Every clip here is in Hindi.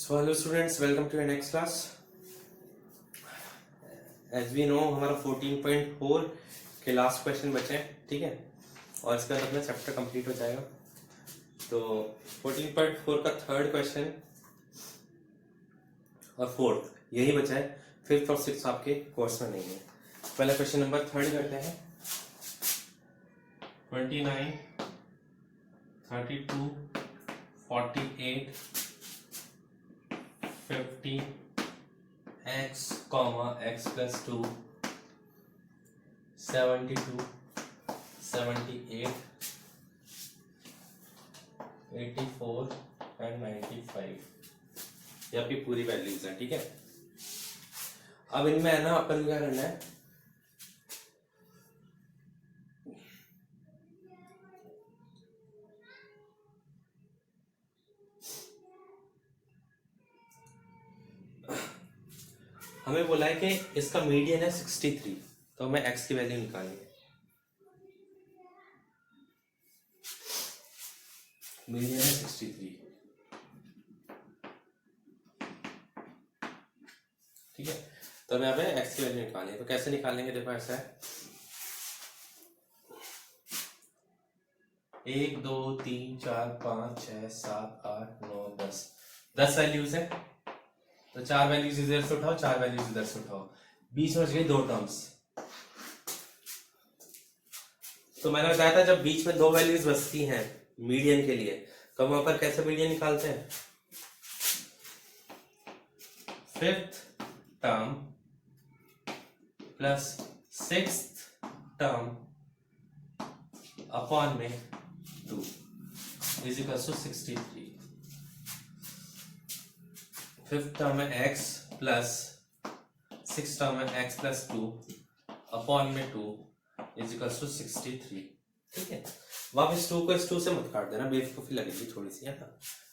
So hello students, welcome to your next class. As we know हमारा 14.4 के लास्ट क्वेश्चन बचे हैं, ठीक है, और इसके बाद अपना चैप्टर कंप्लीट हो जाएगा। तो 14.4 का थर्ड क्वेश्चन और फोर्थ यही बचा है, फिफ्थ और सिक्स आपके कोर्स में नहीं है। पहला क्वेश्चन नंबर थर्ड करते हैं। 29, 32, 48, 50 x, x plus 2, 72, 78, 84 and 95, ये आपकी पूरी वैल्यूज हैं, ठीक है। अब इनमें है ना अपन क्या करना है, हमें बोला है कि इसका मीडियन है 63, तो हमें x की वैल्यू निकालनी है। मीडियन है 63, ठीक है, तो हमें यहाँ पे x की वैल्यू निकालनी है। तो कैसे निकालेंगे, देखो ऐसा है 1 2 3 4 5 6 7 8 9 10 वैल्यूज है। तो 4 वैल्यूज इधर से उठाओ, 4 वैल्यूज इधर से उठाओ, बीच में बच गई 2 टर्म्स। तो मैंने बताया था जब बीच में 2 वैल्यूज बचती हैं मीडियन के लिए, तो हम वहां पर कैसे मीडियन निकालते हैं, fifth term plus sixth term upon में 2 is equal to 63। Fifth term है x प्लस सिक्स टर्म है x प्लस 2 अपॉन में 2 इज इक्वल टू 63, ठीक है। वापस 2 को इस 2 से मत काट देना, बेवकूफी लगेगी थोड़ी सी, है ना।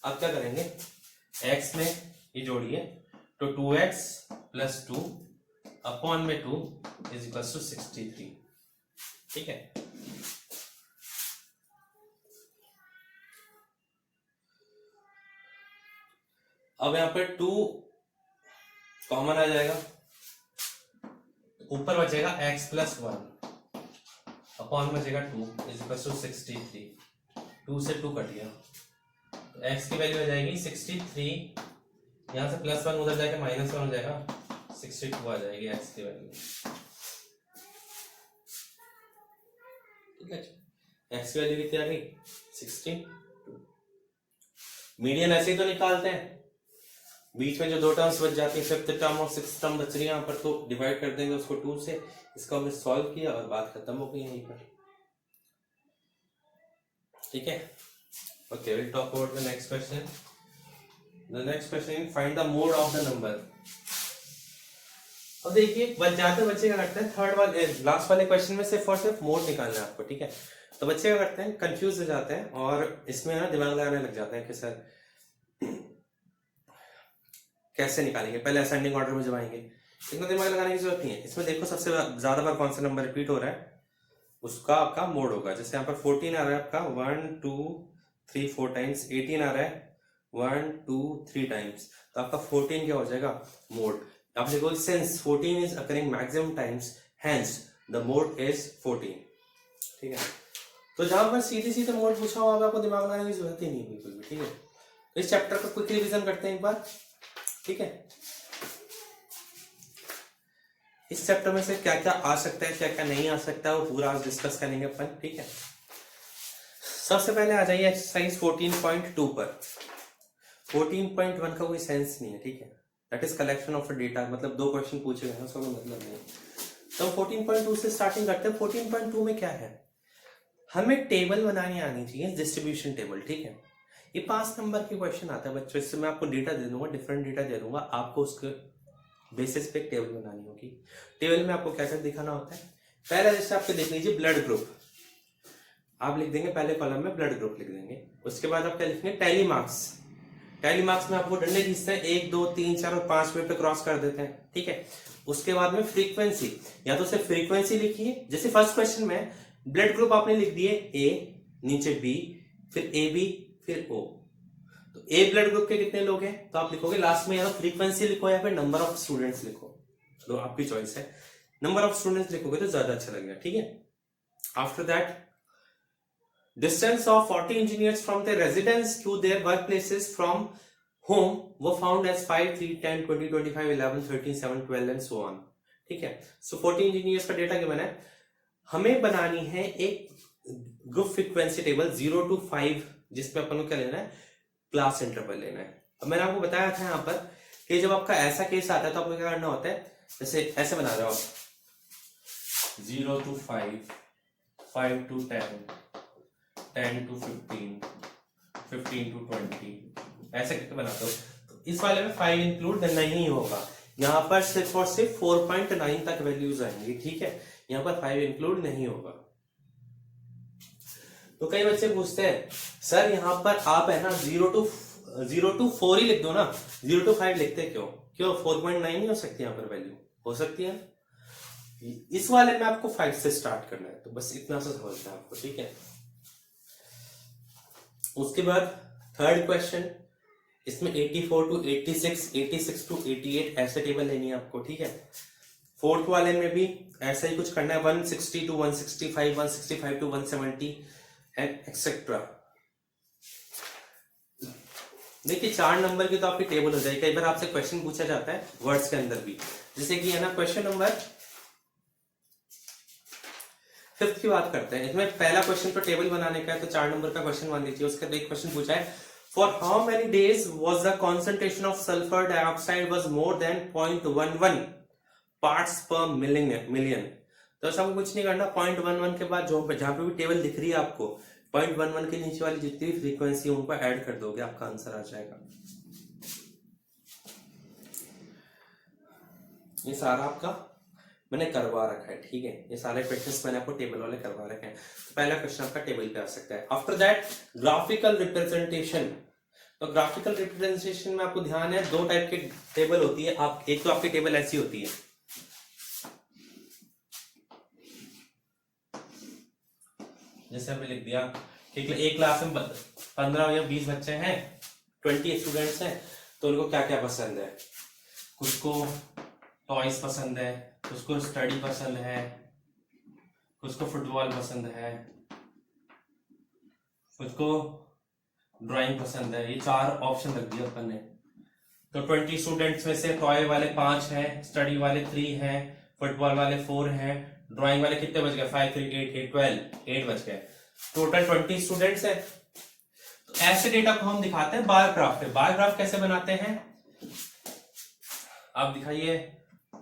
अब क्या करेंगे, x में ये जोड़िए, तो 2x प्लस 2 अपॉन में 2 इज इक्वल टू 63, ठीक है। अब यहां पर 2 कॉमन आ जाएगा, ऊपर बचेगा x प्लस 1 अपॉन बचेगा 2 इज इक्वल टू 63। 2 से 2 कट गया, तो x की वैल्यू आ जाएगी 63, यहां से प्लस 1 उधर जाके माइनस 1 हो जाएगा, 62 आ जाएगी x की वैल्यू, ठीक है। x की वैल्यू कितनी आ गई, 62। मीडियन ऐसे ही तो निकालते हैं, बीच में जो 2 टर्म्स बच जाती है, फिफ्थ टर्म और सिक्स्थ टर्म बच रही है यहाँ पर, तो डिवाइड कर देंगे उसको 2 से। इसको हमने सॉल्व किया और बात खत्म हो गई यहीं पर, ठीक है। Okay, will talk about the next question. The next question, find the mode of the number. अब देखिए बच्चे क्या करते हैं, थर्ड वाले लास्ट वाले क्वेश्चन में सिर्फ और सिर्फ मोड निकालना है आपको, ठीक है। तो बच्चे क्या करते हैं, कंफ्यूज हो जाते हैं और इसमें ना दिमाग लगाने लग जाते हैं कि सर कैसे निकालेंगे, पहले असेंडिंग ऑर्डर में जब आएंगे, इतना दिमाग लगाने की जरूरत नहीं है। इसमें देखो सबसे ज्यादा बार कौन सा नंबर रिपीट हो रहा है, उसका आपका मोड होगा। जैसे यहाँ पर 14 आ रहा है आपका 1 2 3 4 टाइम्स, 18 आ रहा है 1 2 3 टाइम्स, तो आपका 14 क्या हो जाएगा, मोड। आप देखो since 14 is occurring maximum times, hence the mode is 14, ठीक है। तो जहां पर सीधे सीधे मोड पूछा हुआ, आपको दिमाग लगाने की जरूरत ही नहीं बिल्कुल भी, ठीक है। तो इस चैप्टर का क्विक रिवीजन करते हैं एक बार, ठीक है। इस चैप्टर में से क्या क्या आ सकता है, क्या क्या नहीं आ सकता है, वो पूरा आज डिस्कस करेंगे अपन, ठीक है। सबसे पहले आ जाइए एक्सरसाइज 14.2 पर। 14.1 का कोई सेंस नहीं है, ठीक है। That is collection of data, मतलब 2 क्वेश्चन पूछे गए हैं, उसका कोई मतलब नहीं है। तो 14.2 से स्टार्टिंग करते हैं। 14.2 में क्या है, हमें टेबल बनानी आनी चाहिए, डिस्ट्रीब्यूशन टेबल, ठीक है। ये 5 नंबर के क्वेश्चन आता है बच्चों, इससे मैं आपको डेटा दे दूंगा, डिफरेंट डेटा दे दूंगा, आपको उसके बेसिस पे एक टेबल बनानी होगी। टेबल में आपको क्या क्या दिखाना होता है, पहला जैसे आपको देख लीजिए ब्लड ग्रुप, आप लिख देंगे पहले कॉलम में ब्लड ग्रुप लिख देंगे। उसके बाद आप क्या लिखेंगे, टैली मार्क्स। टैली मार्क्स में आपको डंडे खींचते हैं, 1 2 3 4 और 5 पे क्रॉस कर देते हैं, ठीक है। उसके बाद में फ्रीक्वेंसी, या तो सिर्फ फ्रीक्वेंसी लिखिए, जैसे फर्स्ट क्वेश्चन में ब्लड ग्रुप आपने लिख दिए A, नीचे B, फिर AB, फिर O, तो ए ब्लड ग्रुप के कितने लोग हैं, तो आप लिखोगे लास्ट में या तो फ्रीक्वेंसी लिखो या फिर नंबर ऑफ स्टूडेंट्स लिखो, तो आपकी चॉइस है। नंबर ऑफ स्टूडेंट्स लिखोगे तो ज्यादा अच्छा लगेगा, ठीक है। After that distance of 40 engineers from their residence to their work places from home वो found as 5, 3, 10, 20, 25, 11, 13, 7, 12 and so on, ठीक है। सो 40 इंजीनियर्स का डेटा गिवन है, हमें बनानी है एक ग्रुप फ्रीक्वेंसी टेबल 0 to 5 जिसमें अपन को क्या लेना है, क्लास इंटरवल लेना है। अब मैंने आपको बताया था यहाँ पर कि जब आपका ऐसा केस आता है तो आपको क्या करना होता है, जैसे ऐसे बना रहे हो आप 0 to 5, 5 to 10, 10 to 15, 15 to 20 ऐसे करके बनाते हो। तो इस वाले में 5 इंक्लूड नहीं होगा, यहाँ पर सिर्फ और सिर्फ 4.9 तक वैल्यूज आएंगी, ठीक है। यहाँ पर 5 इंक्लूड नहीं होगा। तो कई बच्चे पूछते हैं सर यहाँ पर आप है ना 0 to 4 ही लिख दो ना, 0 to 5 लिखते क्यों, 4.9 नहीं हो सकती यहाँ पर वैल्यू, हो सकती है। इस वाले में आपको 5 से स्टार्ट करना है, तो बस इतना सा समझना है आपको, ठीक है। उसके बाद थर्ड क्वेश्चन, इसमें 84 to 86, 86 to 88 ऐसे टेबल लेनी है आपको, ठीक है। फोर्थ वाले में भी ऐसा ही कुछ करना है, 160 to 165, 165 to 170 एंड एक्सेट्रा। देखिए 4 नंबर की तो आपकी टेबल हो जाएगी। कई बार आपसे क्वेश्चन पूछा जाता है वर्ड्स के अंदर भी, जैसे कि है ना क्वेश्चन नंबर 5 की बात करते हैं। इसमें पहला क्वेश्चन तो टेबल बनाने का है, तो 4 नंबर का क्वेश्चन मान लीजिए। उसका एक क्वेश्चन पूछा है, for how many days was the concentration of sulphur dioxide was more than 0.11 parts पर मिलियन। तो ऐसा कुछ नहीं करना, 0.11 के बाद जो जहां पे भी टेबल दिख रही है आपको 0.11 के नीचे वाली जितनी भी फ्रीक्वेंसी उनको ऐड कर दोगे, आपका आंसर आ जाएगा। ये सारा आपका मैंने करवा रखा है, ठीक है। ये सारे क्वेश्चंस मैंने आपको टेबल वाले करवा रखे हैं। तो पहला क्वेश्चन आपका टेबल पे आ सकता है। After that graphical representation. तो ग्राफिकल रिप्रेजेंटेशन में आपको ध्यान है 2 टाइप की टेबल होती है। आप एक तो आपकी टेबल ऐसी होती है, जैसे हमने लिख दिया कि एक क्लास में 15 या 20 बच्चे हैं, 20 स्टूडेंट्स हैं, तो उनको क्या क्या पसंद है। कुछ को टॉयज पसंद है, कुछ को स्टडी पसंद है, कुछ को फुटबॉल पसंद है, कुछ को ड्राइंग पसंद है। ये 4 ऑप्शन रख दिया अपन ने। तो 20 स्टूडेंट्स में से टॉय वाले 5 हैं, स्टडी वाले 3 हैं, फुटबॉल वाले 4 हैं, ड्राइंग वाले कितने बच गए, 5, 3, 8, 8, 12, 8 बच गए। टोटल 20 स्टूडेंट्स हैं। तो ऐसे डेटा को हम दिखाते हैं बार ग्राफ पे। बार ग्राफ कैसे बनाते हैं, आप दिखाइए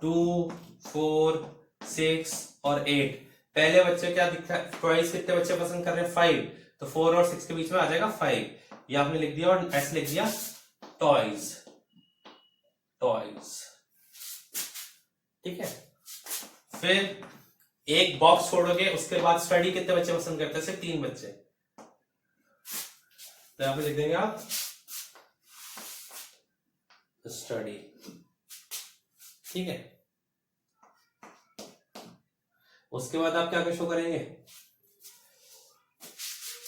2, 4, 6 और 8। पहले बच्चे क्या दिखा, टॉयज कितने बच्चे पसंद कर रहे हैं, 5, तो 4 और 6 के बीच में आ जाएगा 5, ये आपने लिख दिया। और ऐसे लिख दिया टॉयज, ठीक है। फिर एक बॉक्स छोड़ोगे, उसके बाद स्टडी कितने बच्चे पसंद करते हैं, सिर्फ 3 बच्चे, तो यहां पे लिख देंगे आप स्टडी, ठीक है। उसके बाद आप क्या शो करेंगे,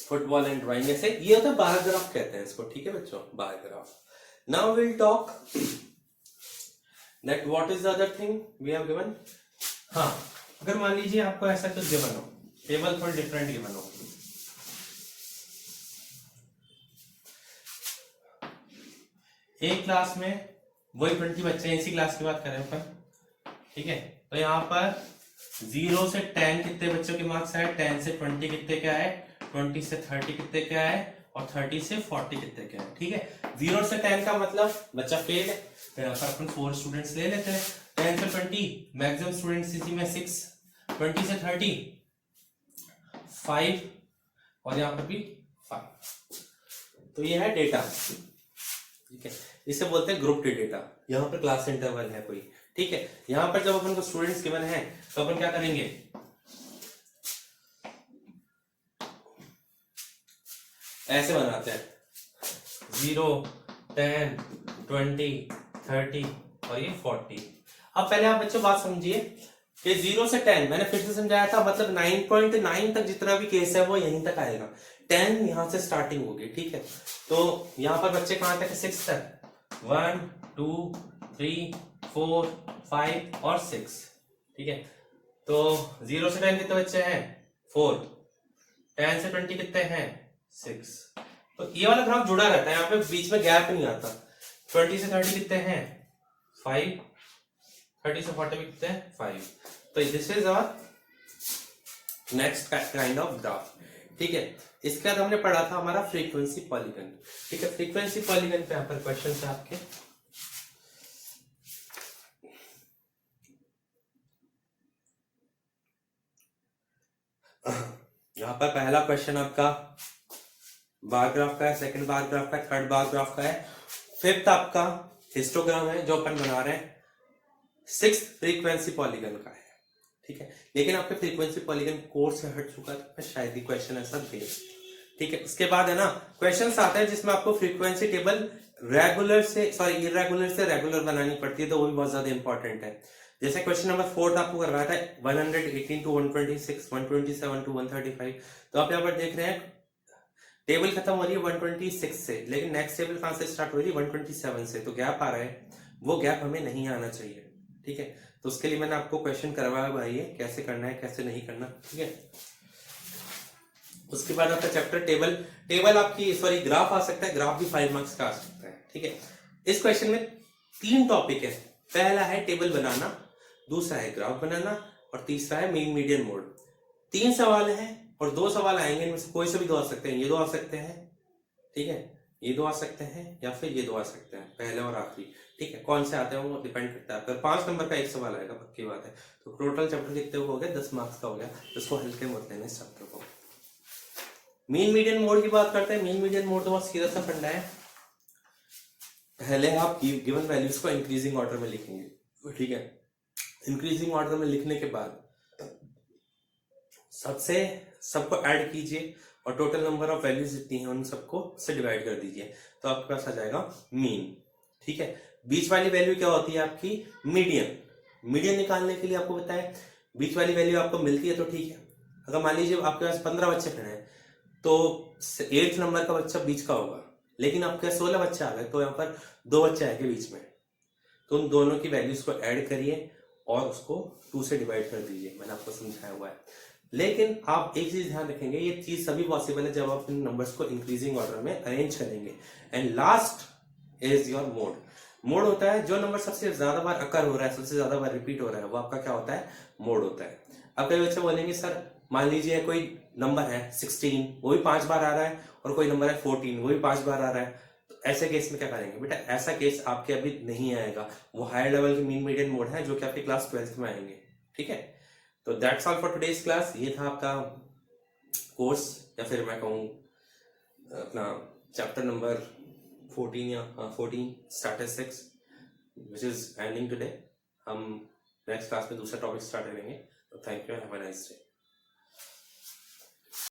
फुटबॉल एंड ड्राइंग। ऐसे ये होता है बार ग्राफ कहते हैं इसको, ठीक है बच्चों, bar graph. Now will talk that what is the other thing we have given. हाँ, अगर मान लीजिए आपको ऐसा कुछ गिवन हो, टेबल थोड़ी डिफरेंट गिवन हो, एक क्लास में वही 20 बच्चे हैं, इसी क्लास की बात करें अपन, ठीक है। तो यहाँ पर 0 से 10 कितने बच्चों के मार्क्स आए, 10 से 20 कितने के आए, 20 से 30 कितने के आए, और 30 से 40 कितने के आए, ठीक है। 0 से 10 का मतलब बच्चा फेल है, तो यहाँ पर अपन 4 स्टूडेंट्स ले लेते हैं। 10 से 20 मैक्सिमम स्टूडेंट्स इसी में 6, 20 से 30 5, और यहाँ पर भी 5। तो ये है डेटा, ठीक है। इसे बोलते हैं ग्रुप डेटा। यहाँ पर क्लास इंटरवल है कोई, ठीक है। यहाँ पर जब अपन को स्टूडेंट्स गिवन है तो अपन क्या करेंगे, ऐसे बनाते हैं 0, 10, 20, 30 और ये 40। अब पहले आप बच्चों बात समझिए कि 0 से 10 मैंने फिर से समझाया था, मतलब 9.9 तक जितना भी केस है वो यहीं तक आएगा। 10 यहाँ से स्टार्टिंग होगी, ठीक है। तो यहाँ पर बच्चे कहाँ तक है, 6 तक, 1 2 3 4 5 और 6, ठीक है। तो 0 से 10 कितने बच्चे हैं, 4, 10 से 20 कितने हैं, 6। तो ये वाला ग्राफ जुड़ा रहता है, यहाँ पे बीच में गैप नहीं आता। 20 से 30 कितने हैं, 5, 30 से 40 कितने हैं, 5। तो this is our next kind of graph, ठीक है। इसके बाद हमने पढ़ा था हमारा फ्रीक्वेंसी पॉलीगन, ठीक है। फ्रीक्वेंसी पॉलीगन पे यहाँ पर क्वेश्चन है आपके। यहाँ पर पहला क्वेश्चन आपका बार ग्राफ का है, सेकंड बार ग्राफ का है, थर्ड बार ग्राफ का है, फिफ्थ आपका हिस्टोग्राम है जो अपन बना रहे हैं, सिक्स्थ फ्रीक्वेंसी पॉलीगन का है, ठीक है। लेकिन आपके फ्रीक्वेंसी पॉलीगन कोर्स से हट चुका है, शायद ही क्वेश्चन ऐसा दे, ठीक है। इसके बाद है ना क्वेश्चंस आते हैं जिसमें आपको फ्रीक्वेंसी टेबल इरेगुलर से रेगुलर बनानी पड़ती है, तो वो भी बहुत ज्यादा इंपॉर्टेंट है। जैसे क्वेश्चन नंबर 4 आपको करवाया था 118 to 126, 127 to 135। तो आप यहाँ पर देख रहे हैं टेबल खत्म हो रही है 126 से, लेकिन नेक्स्ट टेबल कहां से स्टार्ट हो रही है, 127 से। तो गैप आ रहा है, वो गैप हमें नहीं आना चाहिए, ठीक है। तो उसके लिए मैंने आपको क्वेश्चन करवाया भाई है, कैसे करना है कैसे नहीं करना, ठीक है। उसके बाद आपका चैप्टर टेबल आपकी ग्राफ आ सकता है, ग्राफ भी 5 मार्क्स का आ सकता है, ठीक है। इस क्वेश्चन में 3 टॉपिक है, पहला है टेबल बनाना, दूसरा है ग्राफ बनाना और तीसरा है मीन मीडियन मोड। 3 सवाल है और 2 सवाल आएंगे, इनमें से कोई से भी 2 आ सकते हैं, ये 2 आ सकते हैं, ठीक है, ये 2 आ सकते हैं या फिर ये 2 आ सकते हैं, पहले और आखिरी, ठीक है। कौन से आते हैं वो डिपेंड करता है। अगर 5 नंबर का 1 सवाल आएगा पक्की बात है, तो टोटल चैप्टर कितने हो गया, 10 मार्क्स का हो गया। इसको हल्के मत लेना इस चैप्टर को। मीन मीडियन मोड की बात करते हैं। मीन मीडियन मोड तो बहुत सीधा सा फंडा है, पहले आप गिवन वैल्यूज को इंक्रीजिंग ऑर्डर में लिखेंगे, ठीक है। इंक्रीजिंग ऑर्डर में लिखने के बाद सबको ऐड कीजिए और टोटल नंबर ऑफ वैल्यूज जितनी हैं उन सबको से डिवाइड कर दीजिए, तो आपके पास आ जाएगा मीन, ठीक है। बीच वाली वैल्यू क्या होती है आपकी, मीडियन। मीडियन निकालने के लिए आपको बताया बीच वाली वैल्यू आपको मिलती है तो ठीक है। अगर मान लीजिए आपके पास 15 बच्चे खड़े हैं तो 8th नंबर का बच्चा बीच का होगा, लेकिन आपके 16 बच्चे आ गए तो यहाँ पर 2 बच्चे आएंगे बीच में, तो उन दोनों की वैल्यूज को ऐड करिए और उसको 2 से डिवाइड कर दीजिए, मैंने आपको समझाया हुआ है। लेकिन आप एक चीज ध्यान रखेंगे, ये चीज सभी पॉसिबल है जब आप इन नंबर्स को इंक्रीजिंग ऑर्डर में अरेंज करेंगे। And last is your mode. Mode होता है जो नंबर सबसे ज्यादा बार अकर हो रहा है, सबसे ज्यादा बार रिपीट हो रहा है, वो आपका क्या होता है, मोड होता है। अब कई बच्चे बोलेंगे सर मान लीजिए कोई नंबर है 16, वो भी 5 बार आ रहा है, और कोई नंबर है 14, वो भी 5 बार आ रहा है, तो ऐसे केस में क्या करेंगे बेटा, ऐसा केस आपके अभी नहीं आएगा, वो हायर लेवल की मीन मीडियन मोड है जो कि आपके क्लास 12th में आएंगे, ठीक है। तो that's all for today's class. ये था आपका कोर्स, या फिर मैं कहूँ अपना चैप्टर नंबर 14 या 14 statistics which is ending today. हम नेक्स्ट क्लास में दूसरा टॉपिक स्टार्ट करेंगे। तो thank you, have a nice day.